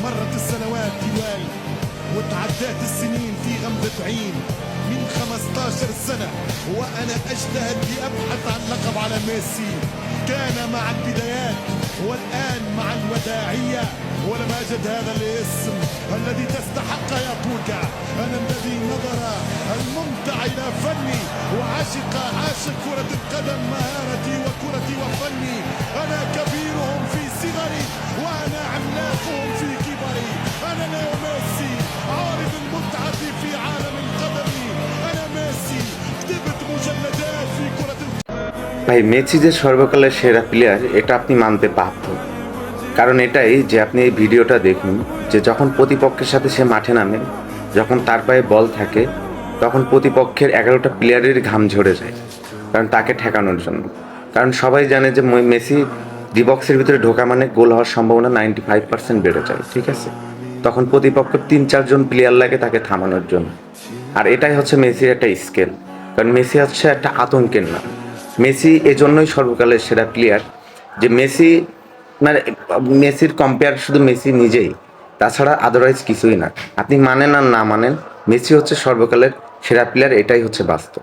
مرت السنوات توالي وتعدات السنين في غمضة عين. من 15 سنة وأنا أجتهد لأبحث عن لقب على ميسي. كان مع البدايات والآن مع الوداعية، ولم أجد هذا الاسم الذي تستحق يا بوكا. أنا الذي نظر الممتع إلى فني وعاشق كرة القدم، مهارتي وكرتي وفني. أنا كبيرهم في صغري وأنا عملاقهم في كبري. أنا ليو ميسي عارض المتعة في عالم القدم. أنا ميسي كتبت مجلدات في كرة ভাই মেসি যে সর্বকালের সেরা প্লেয়ার এটা আপনি মানতে বাধ্য, কারণ এটাই যে আপনি এই ভিডিওটা দেখুন যে যখন প্রতিপক্ষের সাথে সে মাঠে নামে, যখন তার পায়ে বল থাকে, তখন প্রতিপক্ষের 11টা প্লেয়ারের ঘাম ঝরে যায়, কারণ তাকে ঠেকানোর জন্য। কারণ সবাই জানে যে মেসি ডি বক্সের ভিতরে ঢোকা মানে গোল হওয়ার সম্ভাবনা 95% বেড়ে যায়, ঠিক আছে? তখন প্রতিপক্ষের 3-4 জন প্লেয়ার লাগে তাকে থামানোর জন্য। আর এটাই হচ্ছে মেসির একটা স্কেল, কারণ মেসি হচ্ছে একটা আতঙ্কের নাম। মেসি এজন্যই সর্বকালের সেরা প্লেয়ার যে মেসি মানে মেসির কম্পেয়ার শুধু মেসি নিজেই, তাছাড়া আদারওয়াইজ কিছুই না। আপনি মানেন আর না মানেন, মেসি হচ্ছে সর্বকালের সেরা প্লেয়ার, এটাই হচ্ছে বাস্তব।